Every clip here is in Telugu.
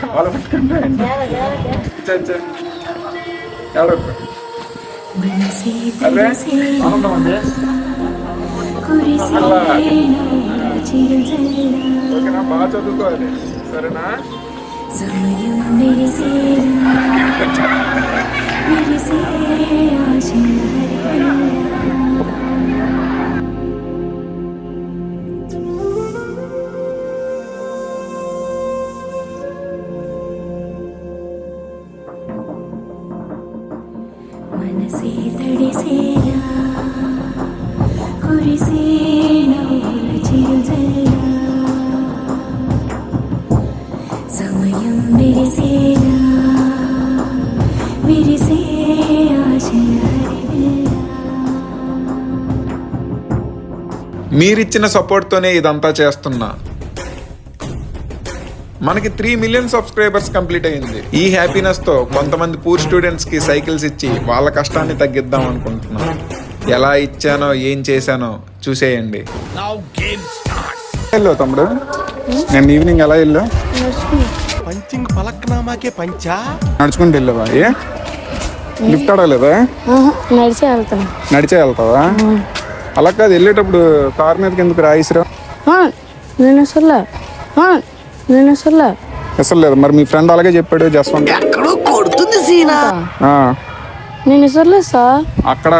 కాలు పట్టుకుంటాయండి. అరే ఆనందం అండి. ఓకేనా, బాగా చదువుకోవాలి సరేనా. మనసే తడిసేలా కురిసే నవ్వుల చిరుజల్లా సమయం విరిసేలా విరిసే ఆశల హరివిల్లా. మీరిచ్చిన సపోర్ట్తోనే ఇదంతా చేస్తున్నా. మనకి 3 మిలియన్ సబ్స్క్రైబర్స్ కంప్లీట్ అయింది. ఈ హ్యాపీనెస్ తో కొంతమంది పూర్ స్టూడెంట్స్ కి సైకిల్స్ ఇచ్చి వాళ్ళ కష్టాన్ని తగ్గిద్దాం అనుకుంటున్నాను. ఎలా ఇచ్చానో ఏం చేశానో చూసేయండి. వెళ్ళు తమ్ముడు, నేను ఈవినింగ్ ఎలా వెళ్ళు? పంచింగ్ పలక్నామాకే పంచా నడుచుకుంటూ వెళ్ళావా? ఏ లిఫ్ట్ అడగలేదా? నడిచే వెళ్తావా? అలా కాదు, వెళ్ళేటప్పుడు కార్ మీదకి ఎందుకు రాయిసిరా? అసలు లేదు. మరి మీ ఫ్రెండ్ అలాగే చెప్పాడు జస్వంత్. ఎక్కడో కొడుతుంది సీనా. అక్కడ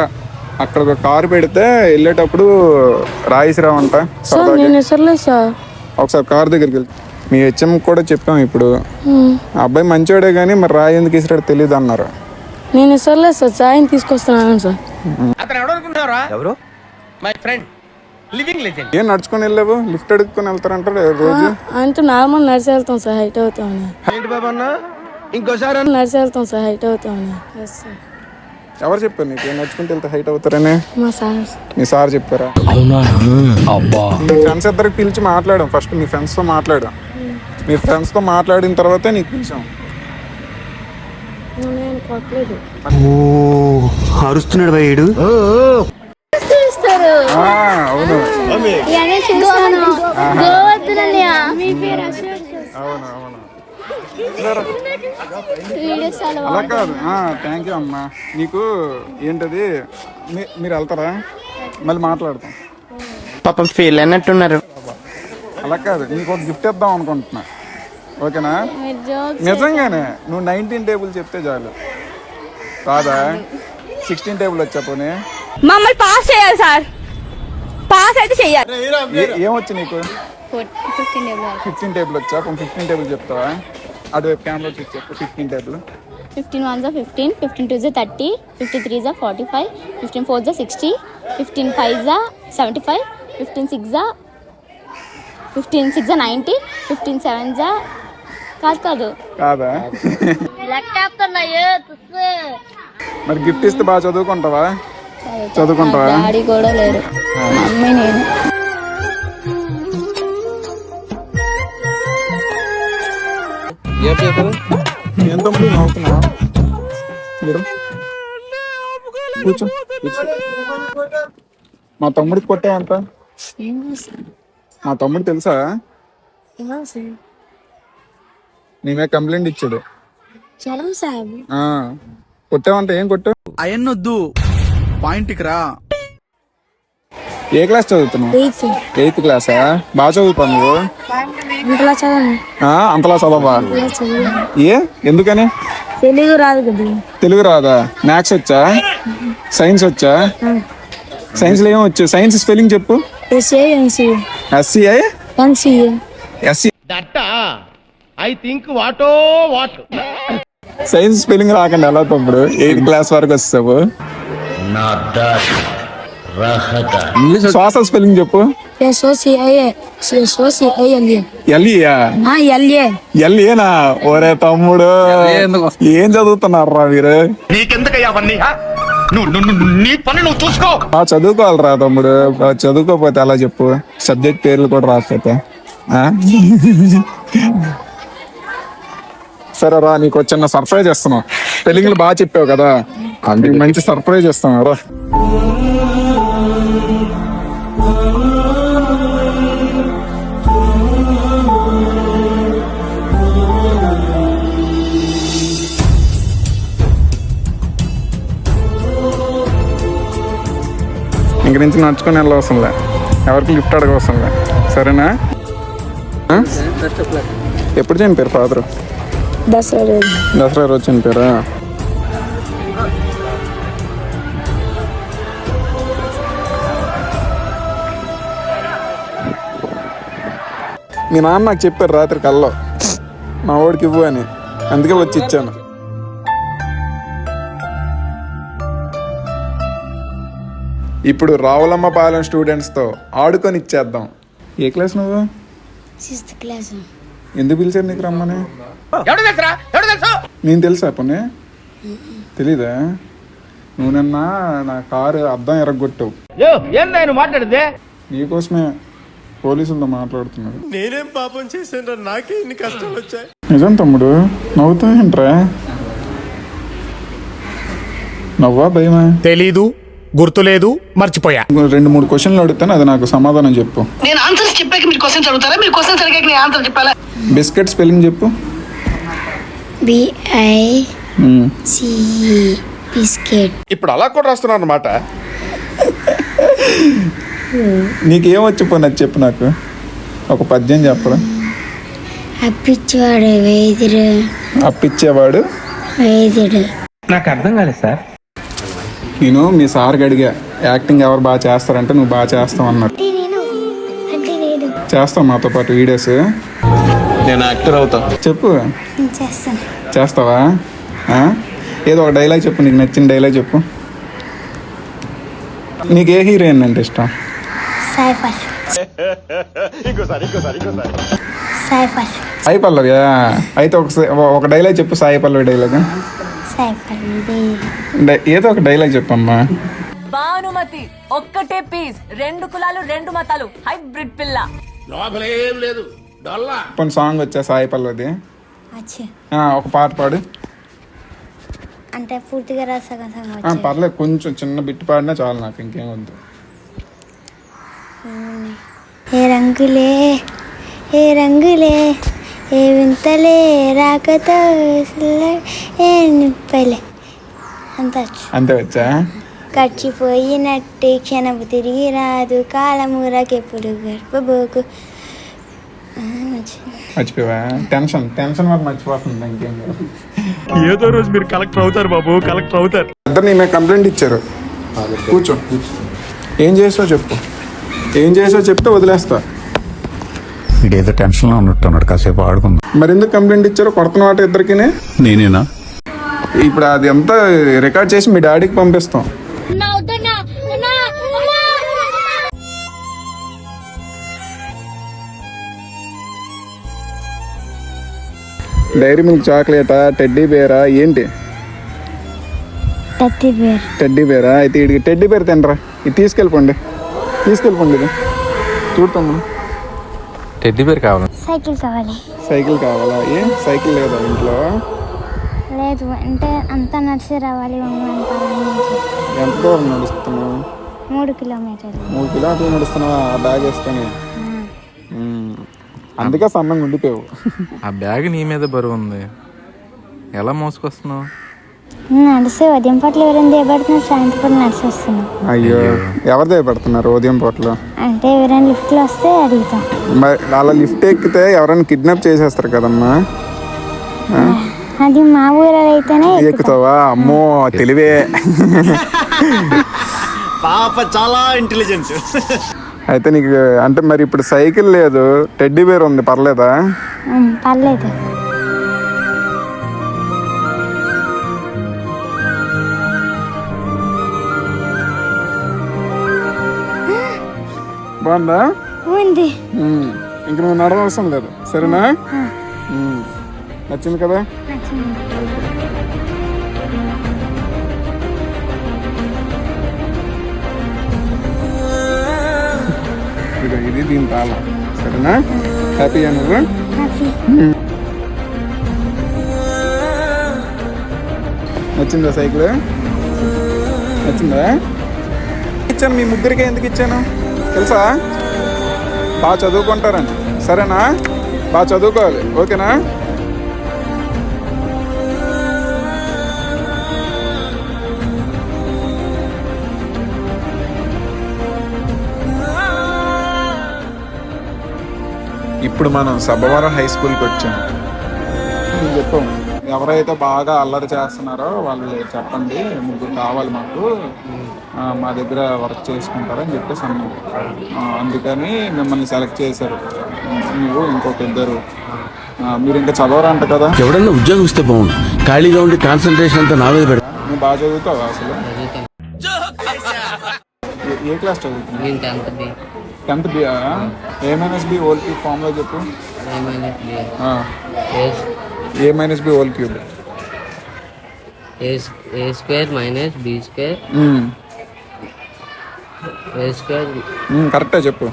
ఒక కారు పెడితే వెళ్ళేటప్పుడు రాయిసిరావు అంట. ఒకసారి కారు దగ్గరికి వెళ్తే మీ హెచ్ఎం కూడా చెప్పాం. ఇప్పుడు అబ్బాయి మంచివాడే కానీ మరి రాయి ఎందుకు ఇసిరాడు తెలియదు అన్నారు. నేను ఇసర్లేదు సార్, చాయ్ తీసుకొస్తున్నాను సార్. అతను ఎవరనుకుంటున్నారా? ఎవరు? My friend, living legend. ఏం నడుచుకొని వెళ్ళావు? లిఫ్ట్ అడుగుకొని వెళ్తారంటారు రోజు. అంటే నార్మల్ నడిచి వెళ్తాం సార్, హైట్ అవుతామని. ఏంటి బాబా అన్న, ఇంకోసారి నడిచి వెళ్తాం సార్, హైట్ అవుతామని. ఎవరు చెప్పారు నీకు నడుచుకుంటూ వెళ్తే హైట్ అవుతారని? మా సార్. మీ సార్ చెప్పారా? మీ ఫ్రెండ్స్ ఇద్దరికి పిలిచి మాట్లాడాం. ఫస్ట్ మీ ఫ్రెండ్స్తో మాట్లాడాం. మీ ఫ్రెండ్స్తో మాట్లాడిన తర్వాతే నీకు పిలిచాం. అరుస్తున్నాడు భయ్యుడు. అవును అలా కాదు. థ్యాంక్ యూ అమ్మా. నీకు ఏంటది, మీరు వెళ్తారా? మళ్ళీ మాట్లాడతాం. పాపం ఫీల్ అన్నట్టున్నారు. అలా కాదు, నీకు ఒక గిఫ్ట్ ఇద్దాం అనుకుంటున్నా. ఓకేనా? నిజంగానే నువ్వు 19 టేబుల్ చెప్తే చాలు. కాదా 16 టేబుల్ వచ్చా? పోనీ మమ్మల్ని పాస్ చేయాలి సార్, పాస్ అయితే చెయ్యాలి. ఏమొచ్చు నీకు? 15 టేబుల్ వచ్చా? 15 టేబుల్ చెప్తావా? అటువైపు కెమెరా చూసి చెప్పు. 15 టేబుల్. 15 1 15, 15 2 30, 53 45, 15 4 60, 15 5 75, 15 6 90, 15 7 కాదు కాదా? మరి గిఫ్ట్ ఇస్తే బాగా చదువుకుంటావా? డాడీ కూడా లేరు, మమ్మీ నేను. ఏం తమ్ముడు నవ్వుతున్నావా? కూర్చో. మా తమ్ముడికి కొట్టావంట. మా తమ్ముడు తెలుసా? నేనే కంప్లైంట్ ఇచ్చాడు. కొట్టావంట. ఏం కొట్టావు? అయన్నొద్దు, పాయింట్కి రా. ఏ క్లాస్ చదువుతున్నావు? 8th క్లాసా? బాగా చదువుతావు నువ్వు? అంతలా చదవా? ఎందుకని? తెలుగు రాదు కదా. తెలుగు రాదా? మ్యాథ్స్ వచ్చా? సైన్స్ వచ్చా? సైన్స్ లో ఏమొచ్చు? సైన్స్ స్పెల్లింగ్ చెప్పు. సైన్స్ స్పెల్లింగ్ రాకండి ఎలా తమ్ముడు? 8th క్లాస్ వరకు వస్తావు. సోషల్ స్పెల్లింగ్ చెప్పు. ఎల్ఏనా? ఒరే తమ్ముడు, ఏం చదువుతున్నారా మీరు? చదువుకోవాలరా తమ్ముడు. చదువుకోపోతే అలా చెప్పు. సబ్జెక్ట్ పేర్లు కూడా రాకపోతే. సరే రా, నీకు చిన్న సర్ప్రైజ్ ఇస్తున్నాం. స్పెల్లింగ్లు బాగా చెప్పావు కదా, అందుకు మంచి సర్ప్రైజ్ ఇస్తాం రా. ఇంక నుంచి నడుచుకొని వెళ్ళవసంలే, ఎవరికి లిఫ్ట్ అడగవసంలే, సరేనా? ఎప్పుడు చనిపోయారు ఫాదరు? దసరా రోజు. దసరా రోజు చనిపోయారా? మీ నాన్న నాకు చెప్పారు రాత్రి కల్లో మా వాడికి ఇవ్వు అని, అందుకే వచ్చి ఇచ్చాను. ఇప్పుడు రావులమ్మపాలెం స్టూడెంట్స్తో ఆడుకొని ఇచ్చేద్దాం. ఏ క్లాస్ నువ్వు? 6th class. ఎందుకు పిలిచారు నీకు రమ్మని? ఎవడు తెలుసురా? ఎవడు తెలుసు? నేను తెలుసా పొన్నే? తెలీదా? నువ్వు నిన్న నా కారు అద్దం ఎరగొట్టావు. ఏందా నువ్వు మాట్లాడితే? నీకోసమే పోలీసులతో మాట్లాడుతున్నాడు. నేనేం పాపం చేశాను, నాకే ఇన్ని కష్టాలు వచ్చాయి. నిజం తమ్ముడు, నవ్వుతా ఏంట్రా? నవ్వా భయమా? తెలీదు, గుర్తులేదు, మర్చిపోయా. 2-3 క్వశ్చన్లు అడుగుతాను, అది నాకు సమాధానం చెప్పు. నేను ఆన్సర్స్ చెప్పాక మీరు క్వశ్చన్స్ అడుగుతారా? మీరు క్వశ్చన్స్ అడిగాక నేను ఆన్సర్ చెప్పాలా? బిస్కెట్ స్పెల్లింగ్ చెప్పు. BICE biscuit. ఇప్పుడు అలా కూడా రాస్తున్నారు అన్నమాట. నీకేం వచ్చి పోనీ చెప్పు, నాకు ఒక పద్యం చెప్పరా? అప్పిచ్చేవాడు వైద్యుడు. అప్పిచ్చేవాడు వైద్యుడు. నాకు అర్థం కాలేదు సార్. నేను మీ సార్కి అడిగా యాక్టింగ్ ఎవరు బాగా చేస్తారంటే నువ్వు బాగా చేస్తావు అన్నారు. చేస్తావు మాతో పాటు వీడియోస్? నేను యాక్టర్ అవుతా. చెప్పు. చేస్తాను. చేస్తావా? ఏదో ఒక డైలాగ్ చెప్పు, నీకు నచ్చిన డైలాగ్ చెప్పు. నీకు ఏ హీరోయిన్ అంటే ఇష్టం? సాయి పల్లవియా? అయితే ఒక డైలాగ్ చెప్పు, సాయి పల్లవి డైలాగ్. ఏదో ఒక డైలాగ్ చెప్పమ్మా. భానుమతి ఒక్కటే పీస్, 2 కులాలు 2 మతాలు, హైబ్రిడ్ పిల్ల. కొన్ని సాంగ్ వచ్చా సాయి పల్లవిది? ఒక పాట పాడు. అంటే పూర్తిగా రాసా? పర్లేదు, కొంచెం చిన్న బిట్టు పాడినా చాలు, నాకు ఇంకేం వద్దు. ఏ రంగులే ఏ రంగులే ఏ వింతలే రాకతో ఏ నింపలే అంతే వచ్చా? గడిచిపోయినట్టు క్షణము తిరిగి రాదు, కాలమూరకెప్పుడు గర్భబోకు. మర్చిపోవా? టెన్షన్ వల్ల మర్చిపోతుంది, ఇంకేం లేదు. ఏదో రోజు మీరు కలెక్టర్ అవుతారు బాబు, కలెక్టర్ అవుతారు. ఇద్దరు నీ మీద కంప్లైంట్ ఇచ్చారు. కూర్చో. ఏం చేసావు చెప్పు, ఏం చేసావు చెప్తే వదిలేస్తా. వీడేదో టెన్షన్లో ఉన్నట్టున్నాడు, కాసేపు ఆడుకుందాం. మరి ఎందుకు కంప్లైంట్ ఇచ్చారో? కొడుతున్న వాటి ఇద్దరికి నేనేనా? ఇప్పుడు అది అంతా రికార్డ్ చేసి మీ డాడీకి పంపిస్తాం. డైరీ మిల్క్ చాక్లెటా, టెడ్డీ బేరా, ఏంటి? టెడ్డీ బేరా? అయితే ఇడికి టెడ్డీ బేర్ తినరా. ఇది తీసుకెళ్ళిపోండి, ఇది చూడతాము. టెడ్డీ బేర్ కావాలి. సైకిల్ కావాలి. సైకిల్ కావాలా? ఏ సైకిల్ లేదా ఇంట్లో? లేదు, అంటే అంతా నడిచి రావాలి. ఎంత దూరం నడుస్తున్నావు? 3 కిలోమీటర్లు. 3 కిలోమీటర్లు నడుస్తున్నావా ఆ బ్యాగ్ వేసుకొని? అందుకే సన్నంగా ఉండిపోయావు. ఆ బ్యాగ్ నీ మీద బరువు ఉంది, ఎలా మోసుకొస్తున్నావు? నడిసి ఉదయం పూటలు ఎవరైనా దేయబడుతున్నారు, సాయంత్రం పూట నడిచి వస్తున్నాం. అయ్యో, ఎవరు దేయబడుతున్నారు ఉదయం పూటలో? అంటే ఎవరైనా లిఫ్ట్లో వస్తే అడుగుతాం. మరి అలా లిఫ్ట్ ఎక్కితే ఎవరైనా కిడ్నాప్ చేసేస్తారు కదమ్మా. అది మా ఊరు అయితేనే ఎక్కుతావా? అమ్మో తెలివే. పాప చాలా ఇంటెలిజెంట్. అయితే నీకు అంటే మరి ఇప్పుడు సైకిల్ లేదు, టెడ్డీ బేర్ ఉంది, పర్లేదా? పర్లేదు. బాగుందా? ఉంది. ఇంక నువ్వు నడవవసరం లేదు, సరేనా? నచ్చింది కదా? ఇది దీని తాళం, సరేనా? హ్యాపీయా నువ్వు? నచ్చిందా సైకిల్? నచ్చిందా? ఇచ్చాను మీ ముగ్గురికి. ఎందుకు ఇచ్చాను తెలుసా? బాగా చదువుకుంటారని, సరేనా? బాగా చదువుకోవాలి, ఓకేనా? ఇప్పుడు మనం సబ్బవరం హై స్కూల్కి వచ్చాం. చెప్పు, ఎవరైతే బాగా అల్లరి చేస్తున్నారో వాళ్ళు చెప్పండి, 3 కావాలి మాకు, మా దగ్గర వర్క్ చేసుకుంటారని చెప్పేసి అన్నాం. అందుకని మిమ్మల్ని సెలెక్ట్ చేశారు, నువ్వు ఇంకొక 2. మీరు ఇంకా చదవరంట కదా? ఎవడన్నా ఉద్యోగం ఇస్తే బాగుండు. ఖాళీగా ఉండి కాన్సన్ట్రేషన్ అంతా నా మీద పెడతా. నువ్వు బాగా చదువుతావు అసలు? ఏ క్లాస్ చదువుతున్నావు? 10th B. A-B whole cube formula చెప్పు. A-B whole cube. A square minus B square. A square కరెక్టా చెప్పు.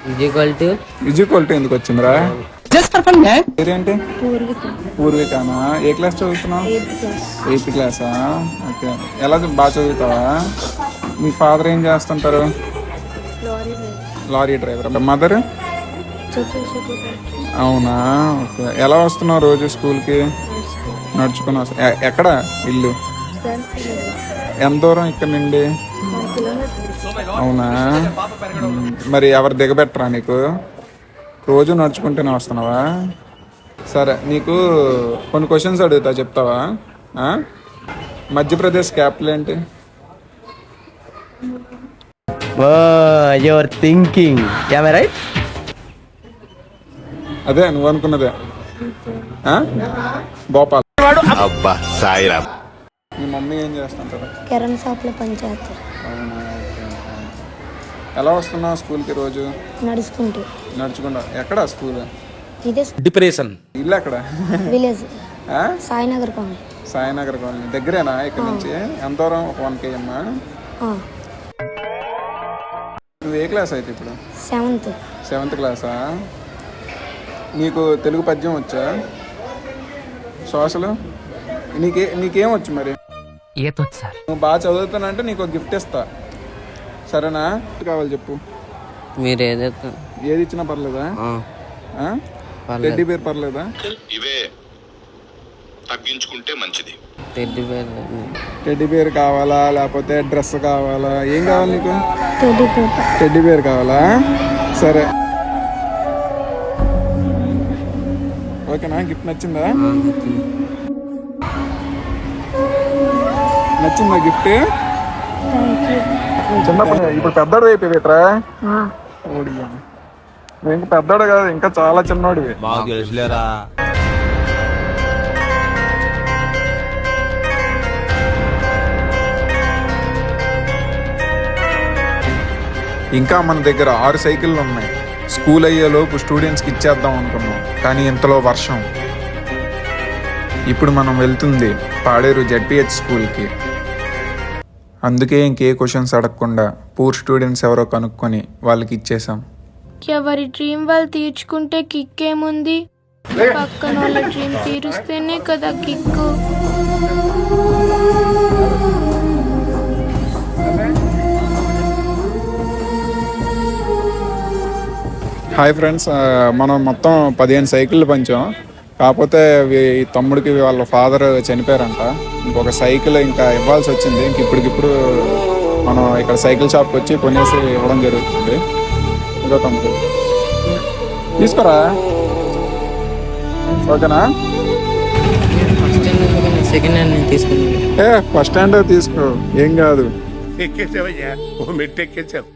is equal to. Equal to ఎందుకు వచ్చిందిరా? పేరేంటి? పూర్వికానా? ఏ క్లాస్ చదువుతున్నావు? 8th క్లాసా? ఓకే. ఎలా బాగా చదువుతావా? మీ ఫాదర్ ఏం చేస్తుంటారు? Lorry driver. మదర్? అవునా? ఓకే. ఎలా వస్తున్నావు రోజు స్కూల్కి? నడుచుకుని వస్తా. ఎక్కడ ఇల్లు? ఎంత దూరం ఇక్కడ నుండి? అవునా? మరి ఎవరు దిగబెట్టరా నీకు? రోజు నడుచుకుంటూనే వస్తున్నావా? సరే, నీకు కొన్ని క్వశ్చన్స్ అడుగుతా, చెప్తావా? మధ్యప్రదేశ్ క్యాపిటల్ ఏంటి? You're thinking. Am I right? అదే నువ్వు అనుకున్నదే. భోపాల్. అబ్బా సాయిరామ్. మీ మమ్మీ ఏం చేస్తుంటారు? కిరణ్ షాప్లో పనిచేస్తారు. అవునా? ఓకే. ఎలా వస్తున్నావు స్కూల్కి రోజు? నడుచుకుంటూ. నడుచుకుంటా. ఎక్కడ స్కూల్? ఇదే Depression. ఇల్లు ఎక్కడ? Village Sainagar colony. Sainagar colony దగ్గరేనా ఇక్కడ నుంచి? ఎంత దూరం? 1 km. నువ్వు ఏ క్లాస్ అయితే ఇప్పుడు? 7th క్లాసా? నీకు తెలుగు పద్యం వచ్చా? సోషల్? నీకేం వచ్చు మరి? నువ్వు బాగా చదువుతానంటే నీకు ఒక గిఫ్ట్ ఇస్తా, సరేనా? కావాలి చెప్పు. మీరు ఏది ఇచ్చినా పర్లేదా? టెడ్డీ బేర్ పర్లేదా? ఇవే తగ్గించుకుంటే మంచిది. టెడ్డీ బేర్ కావాలా లేకపోతే డ్రెస్ కావాలా? ఏం కావాలి నీకు? టెడ్డీ బేర్ కావాలా? సరే, ఓకేనా? గిఫ్ట్ నచ్చిందా? నచ్చిందా గిఫ్ట్? చిన్నప్పుడు ఇప్పుడు పెద్దోడు అయిపోయిట్రా. నువ్వు ఇంకా పెద్దోడు కాదు, ఇంకా చాలా చిన్నోడివి. ఇంకా మన దగ్గర 6 సైకిళ్ళు ఉన్నాయి. స్కూల్ అయ్యేలోపు స్టూడెంట్స్కి ఇచ్చేద్దాం అనుకున్నాం, కానీ ఇంతలో వర్షం. ఇప్పుడు మనం వెళ్తుంది పాడేరు జెడ్పిహెచ్ స్కూల్కి. అందుకే ఇంకే క్వశ్చన్స్ అడగకుండా పూర్ స్టూడెంట్స్ ఎవరో కనుక్కొని వాళ్ళకి ఇచ్చేసాం. ఎవరి డ్రీమ్ వాళ్ళు తీర్చుకుంటే కిక్ ఏముంది? పక్కన వాళ్ళ డ్రీమ్ తీరుస్తేనే కదా కిక్కు. హాయ్ ఫ్రెండ్స్, మనం మొత్తం 15 సైకిళ్ళు పంచాం. కాకపోతే ఈ తమ్ముడికి వాళ్ళ ఫాదర్ చనిపోయారంట. ఇంకొక సైకిల్ ఇంకా ఇవ్వాల్సి వచ్చింది. ఇంక ఇప్పటికిప్పుడు మనం ఇక్కడ సైకిల్ షాప్కి వచ్చి కొనేసి ఇవ్వడం జరుగుతుంది. ఇదో తమ్ముడు, తీసుకోరా. ఓకేనా? సెకండ్ హ్యాండ్ తీసుకున్నాను. ఫస్ట్ హ్యాండ్ తీసుకో, ఏం కాదు. ఎక్కేసావయ్యా, ఓ మెట్టు ఎక్కేసావు.